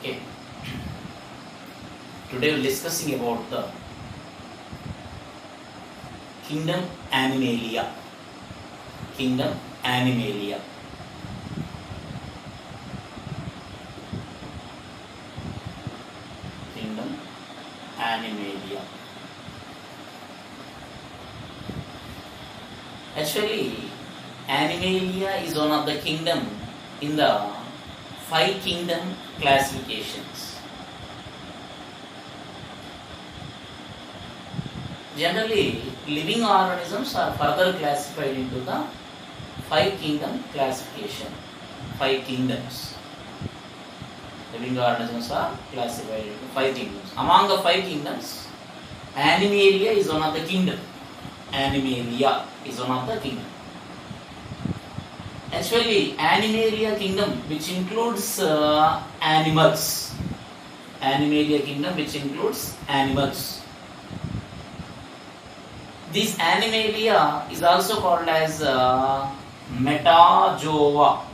Okay. Today we're discussing about the kingdom Animalia. Kingdom Animalia. Kingdom Animalia. Actually, Animalia is one of the kingdom in the 5 kingdom classifications. Generally, living organisms are further classified into the 5 kingdom classification. 5 kingdoms. Living organisms are classified into 5 kingdoms. Among the 5 kingdoms, Animalia is one of the kingdom. Animalia is one of the kingdom. Actually, Animalia kingdom, which includes animals. Animalia kingdom, which includes animals. This Animalia is also called as Metazoa.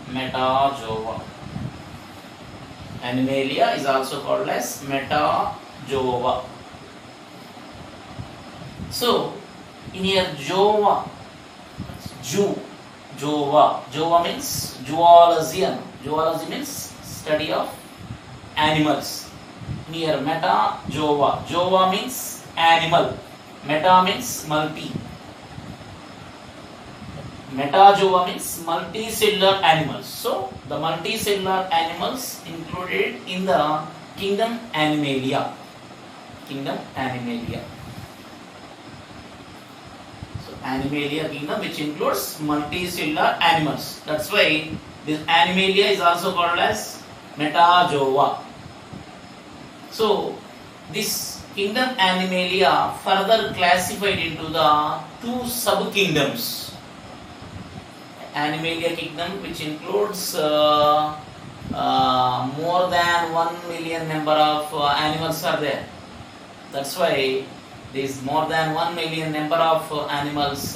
Metazoa. Animalia is also called as Metazoa. So, in here, Jova, Jova means zoologian. Zoology means study of animals. Here, Metazoa. Jova means animal. Meta means multi. Metazoa means multicellular animals. So, the multicellular animals included in the kingdom Animalia. Kingdom Animalia. Animalia kingdom, which includes multicellular animals. That's why this Animalia is also called as Metazoa. So, this kingdom Animalia further classified into the 2 sub-kingdoms. Animalia kingdom, which includes more than 1 million number of animals are there. That's why this more than 1 million number of animals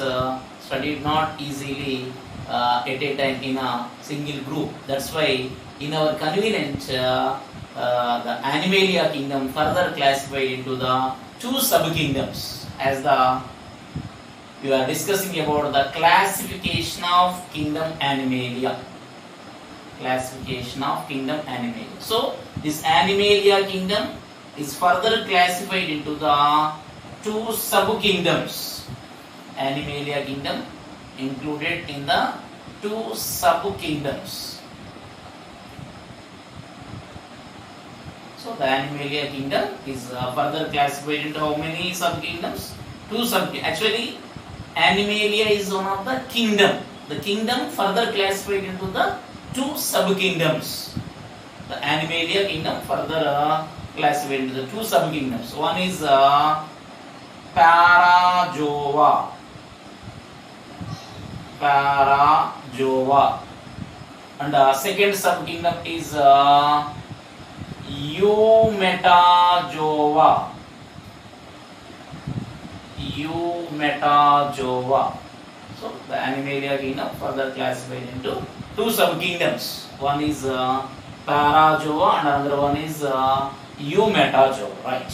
studied not easily at a time in a single group. That's why in our convenient the Animalia kingdom further classified into the 2 sub-kingdoms, as we are discussing about the classification of kingdom Animalia. Classification of kingdom Animalia. So this Animalia kingdom is further classified into the 2 sub-kingdoms. Animalia kingdom included in the 2 sub-kingdoms. So the Animalia kingdom is further classified into how many sub-kingdoms? 2 sub-kingdoms. Actually, Animalia is one of the kingdom. The kingdom further classified into the 2 sub-kingdoms. The Animalia kingdom further classified into the 2 sub-kingdoms. One is Parazoa. Parazoa. And the second sub-kingdom is Eumetazoa. Eumetazoa. So the Animalia kingdom further classified into 2 sub-kingdoms. One is Parazoa and another one is Eumetazoa. Right.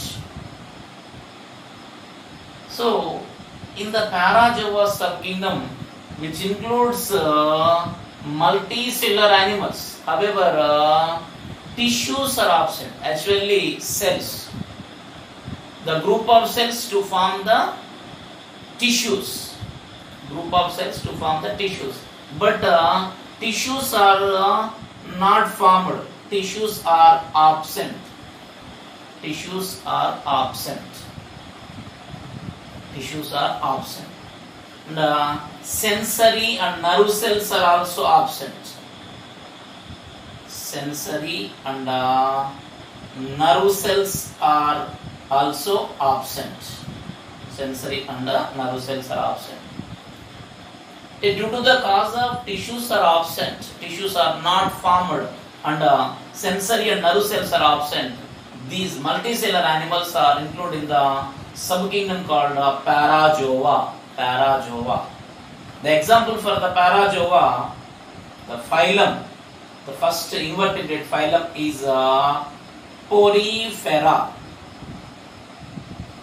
So, in the Parazoa sub-kingdom, which includes multicellular animals, however, tissues are absent. Actually, cells. The group of cells to form the tissues. Group of cells to form the tissues. But tissues are not formed. Tissues are absent. Tissues are absent. Tissues are absent. And sensory and nerve cells are also absent. Sensory and nerve cells are also absent. Sensory and nerve cells are absent. Due to the cause of tissues are absent, tissues are not formed, and sensory and nerve cells are absent, these multicellular animals are included in the sub-kingdom called Parazoa. Parazoa. The example for the Parazoa The phylum, the first invertebrate phylum is Porifera.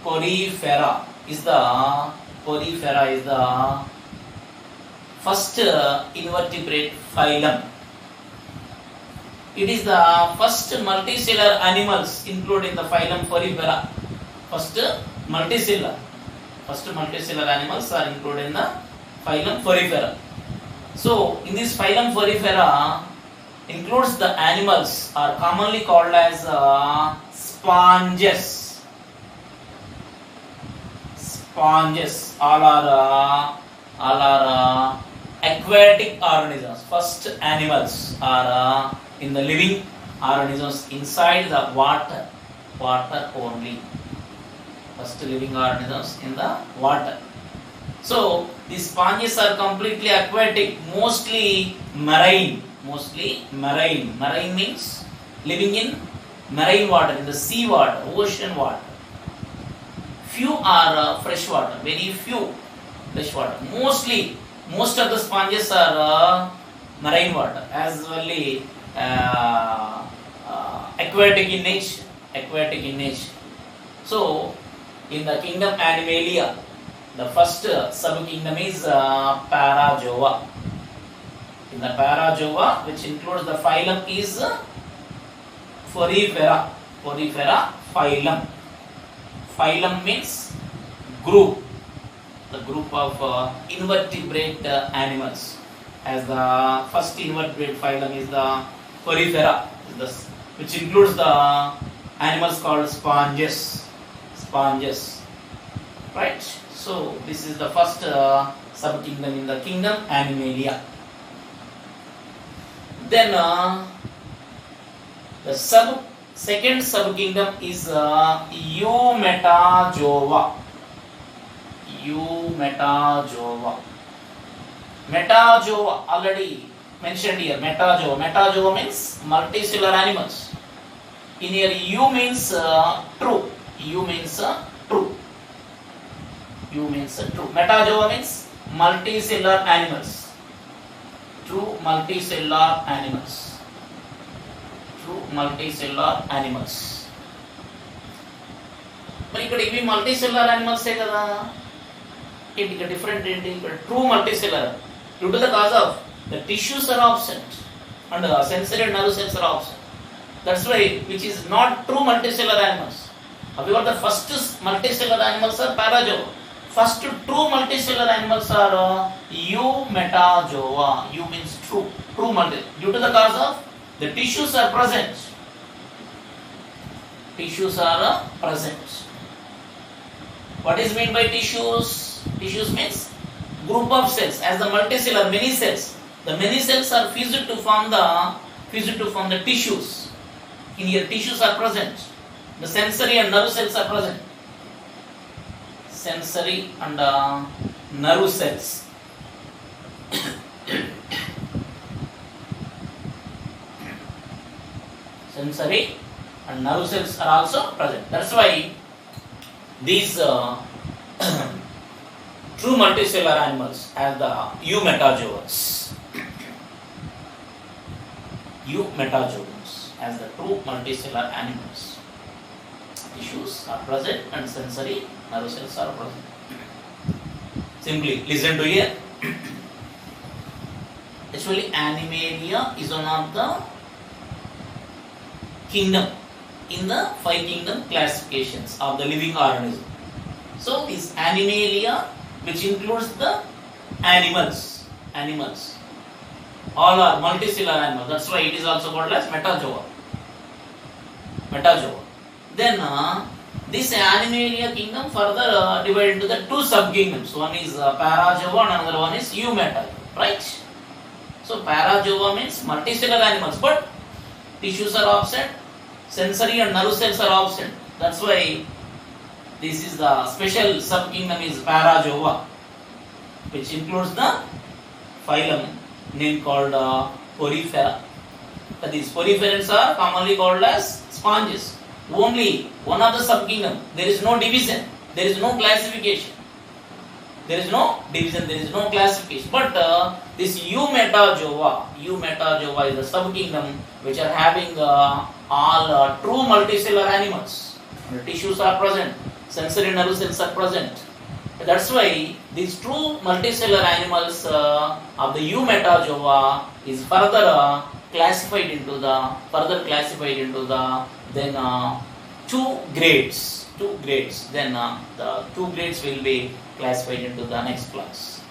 Porifera is the first invertebrate phylum. It is the first multicellular animals included in the phylum Porifera. First multicellular animals are included in the phylum Porifera. So in this phylum Porifera includes the animals are commonly called as sponges. Sponges. All are aquatic organisms. First animals are in the living organisms inside the water only. First living organisms in the water. So these sponges are completely aquatic, mostly marine. Marine means living in marine water, in the sea water, ocean water. Few are fresh water, very few fresh water. Most of the sponges are marine water, as well aquatic in nature. So in the kingdom Animalia, the first subkingdom is Parazoa. In the Parazoa, which includes the phylum, is Porifera phylum. Phylum means group, the group of invertebrate animals. As the first invertebrate phylum is the Porifera, which includes the animals called sponges. Right? So this is the first subkingdom in the kingdom Animalia. Then the second subkingdom is Eumetazoa. Metazoa already mentioned here. Metazoa means multicellular animals. In here, U means true. Metazoa means multicellular animals. True multicellular animals. మరి ఇక్కడ ఇవి multicellular animals కదా, ఇది different ఏంటి? ఇక్కడ true multicellular due to the cause of the tissues are absent and the sensory and nervous cells are absent. That's why which is not true multicellular animals. However, the first multicellular animals are Parazoa. First true multicellular animals are Eumetazoa. U means true multi. Due to the cause of the tissues are present. What is meant by tissues? Tissues means group of cells. As the multicellular, many cells. The many cells are fused to form the tissues. In here, tissues are present. The sensory and nerve cells are present. Sensory and nerve cells. Sensory and nerve cells are also present. That's why these true multicellular animals have the Eumetazoans. Eumetazoans as the true multicellular animals. Tissues are present and sensory nerve cells are present. Simply listen to here. Actually, Animalia is one of the kingdom in the 5 kingdom classifications of the living organism. So this Animalia, which includes the animals, all are multicellular animals. That's why it is also called as Metazoa. Then this Animalia kingdom further divided into the 2 subkingdoms. One is Parazoa and another one is Eumetazoa. Right? So Parazoa means multicellular animals, but tissues are absent, sensory and nerve cells are absent. That's why this is the special subkingdom is Parazoa, which includes the phylum name called Porifera. These poriferans are commonly called as sponges. Only one of the subkingdom. There is no division. There is no classification. there is no division, there is no classification. But this Eumetazoa is a subkingdom which are having all true multicellular animals. The tissues are present, sensory nerve cells are present. That's why these true multicellular animals of the Eumetazoa is further classified into the then two grades. Then the two grades will be classified into the next class.